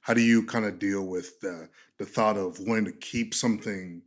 how do you kind of deal with the thought of wanting to keep something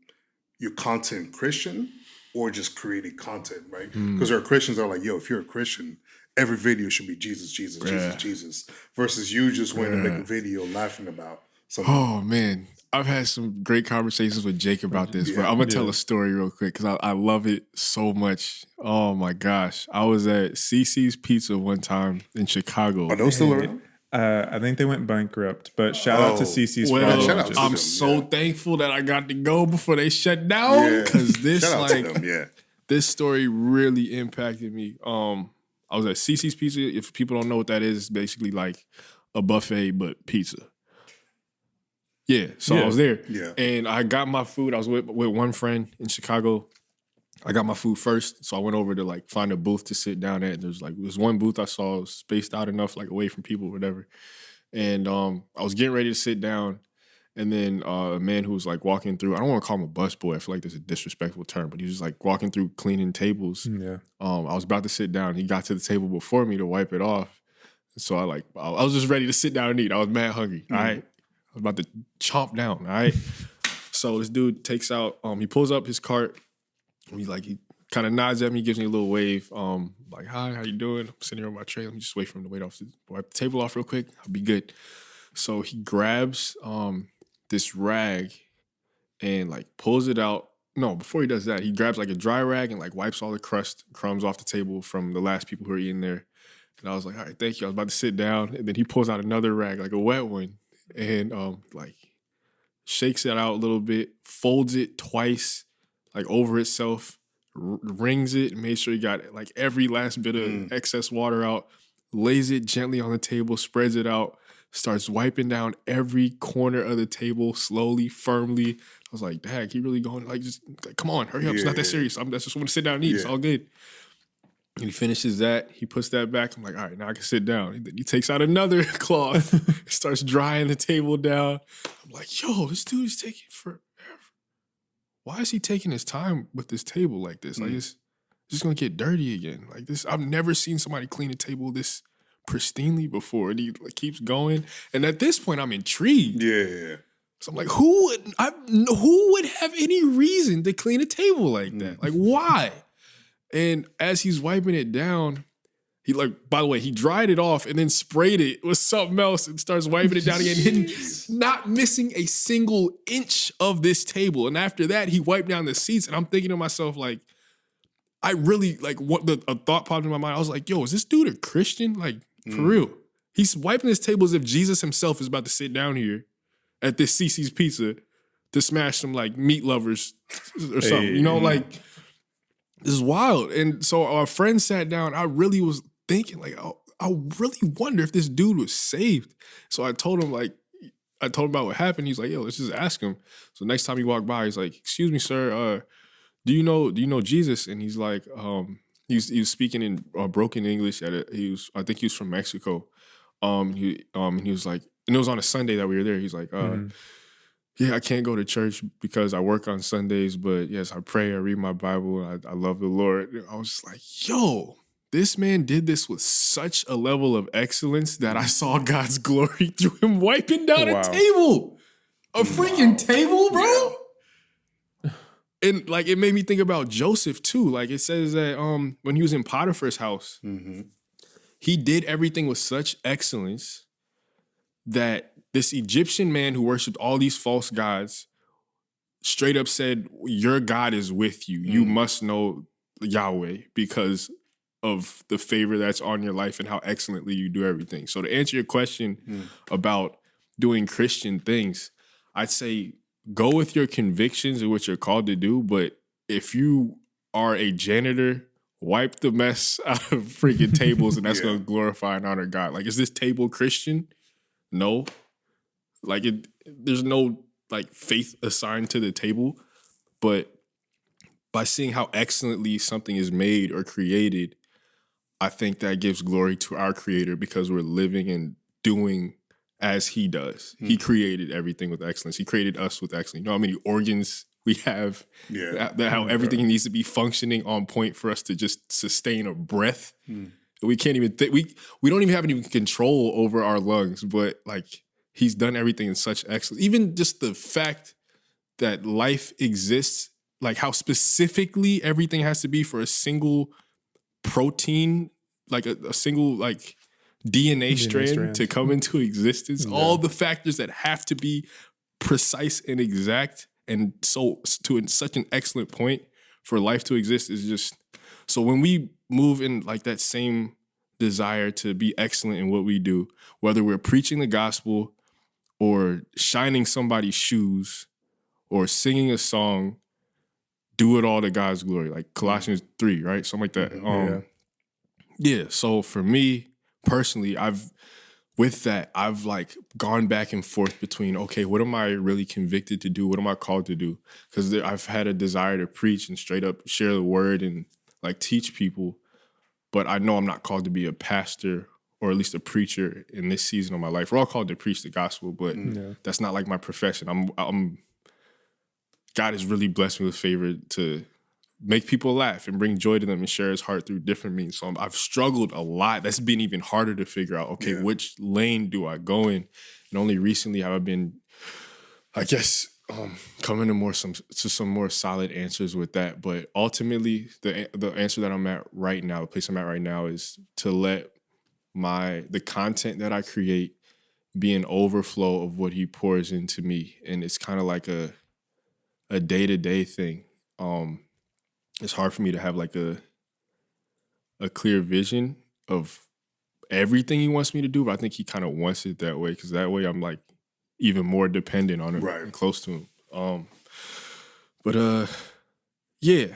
your content Christian or just creating content, right? Because Mm, there are Christians that are like, yo, if you're a Christian, every video should be Jesus, Jesus, Jesus, yeah, Jesus, versus you just wanting to make a yeah. video laughing about something. Oh man, I've had some great conversations with Jake about this, but Yeah. I'm gonna tell Yeah. a story real quick because I love it so much. Oh my gosh, I was at CC's Pizza one time in Are Chicago. those still Hey, around? I think they went bankrupt, but shout out to Oh, CC's for yeah, the shout Well, out to I'm launches. them. so Yeah. thankful that I got to go before they shut down Yeah. because Shout this out to them. Yeah. this story really impacted me. I was at CC's Pizza. If people don't know what that is, it's basically like a buffet but pizza. Yeah, so I Yeah. was there Yeah. and I got my food. I was with one friend in Chicago. I got my food first, so I went over to like find a booth to sit down at. There's one booth I saw spaced out enough, like away from people, whatever. And I was getting ready to sit down, and then a man who was like walking through. I don't want to call him a busboy. I feel like that's a disrespectful term, but he was like walking through cleaning tables. Yeah. I was about to sit down. He got to the table before me to wipe it off. So I was just ready to sit down and eat. I was mad hungry. All right, I was about to chomp down. All right. So this dude takes out. He pulls up his cart. He kind of nods at me, gives me a little wave. Like, hi, how you doing? I'm sitting here on my tray. Let me just wait for him to wipe the table off real quick. I'll be good. So he grabs this rag and like pulls it out. No, before he does that, he grabs like a dry rag and like wipes all the crumbs off the table from the last people who are eating there. And I was like, all right, thank you. I was about to sit down, and then he pulls out another rag, like a wet one, and like shakes it out a little bit, folds it twice, like over itself, wrings it, made sure he got like every last bit of excess water out, lays it gently on the table, spreads it out, starts wiping down every corner of the table slowly, firmly. I was like, Dad, he really going like just like, come on, hurry up. It's not that Yeah. serious. I just want to sit down and eat. It's Yeah. all good. And he finishes that. He puts that back. I'm like, all right, now I can sit down. He takes out another cloth, starts drying the table down. I'm like, yo, this dude is taking forever. Why is he taking his time with this table like this? Like, it's just gonna get dirty again. Like this, I've never seen somebody clean a table this pristinely before. And he like, keeps going. And at this point, I'm intrigued. Yeah. So I'm like, who would have any reason to clean a table like that? Like, why? And as he's wiping it down, he like, by the way, he dried it off and then sprayed it with something else and starts wiping it down again, and not missing a single inch of this table. And after that, he wiped down the seats. And I'm thinking to myself, like, I really like a thought popped in my mind. I was like, yo, is this dude a Christian? Like, for real. He's wiping his table as if Jesus himself is about to sit down here at this CC's Pizza to smash some like meat lovers or something. You know, like, this is wild. And so our friend sat down. I really was thinking, like, I really wonder if this dude was saved. So I told him about what happened. He's like, yo, let's just ask him. So next time he walked by, he's like, excuse me, sir, do you know Jesus? And he's like, he was speaking in broken English I think he was from Mexico. He was like, and it was on a Sunday that we were there. He's like, yeah, I can't go to church because I work on Sundays, but yes, I pray, I read my Bible, I love the Lord. I was just like, yo, this man did this with such a level of excellence that I saw God's glory through him wiping down a table. A freaking table, bro. Yeah. And like, it made me think about Joseph too. Like it says that when he was in Potiphar's house, he did everything with such excellence that this Egyptian man who worshipped all these false gods straight up said, your God is with you. You must know Yahweh because of the favor that's on your life and how excellently you do everything. So to answer your question about doing Christian things, I'd say go with your convictions and what you're called to do. But if you are a janitor, wipe the mess out of freaking tables and that's going to glorify and honor God. Like, is this table Christian? No. Like, there's no like faith assigned to the table, but by seeing how excellently something is made or created, I think that gives glory to our Creator because we're living and doing as He does. He created everything with excellence. He created us with excellence. You know how many organs we have? How everything needs to be functioning on point for us to just sustain a breath. We can't even think. We don't even have any control over our lungs, but like he's done everything in such excellence. Even just the fact that life exists, like how specifically everything has to be for a single protein, like a single like DNA strand to come into existence. Yeah. All the factors that have to be precise and exact, and so to such an excellent point for life to exist is just. So when we move in like that same desire to be excellent in what we do, whether we're preaching the gospel or shining somebody's shoes or singing a song, do it all to God's glory, like Colossians 3, right? Something like that. Yeah. So for me personally, I've like gone back and forth between, okay, what am I really convicted to do? What am I called to do? Because I've had a desire to preach and straight up share the word and like teach people, but I know I'm not called to be a pastor or at least a preacher in this season of my life. We're all called to preach the gospel, but that's not like my profession. God has really blessed me with favor to make people laugh and bring joy to them and share his heart through different means. So I've struggled a lot. That's been even harder to figure out, okay, which lane do I go in? And only recently have I been, I guess, coming to some more solid answers with that. But ultimately, the answer that I'm at right now, the place I'm at right now, is to let the content that I create be an overflow of what he pours into me. And it's kind of like a day-to-day thing. It's hard for me to have like a clear vision of everything he wants me to do, but I think he kind of wants it that way, because that way I'm like even more dependent on him and close to him. Yeah,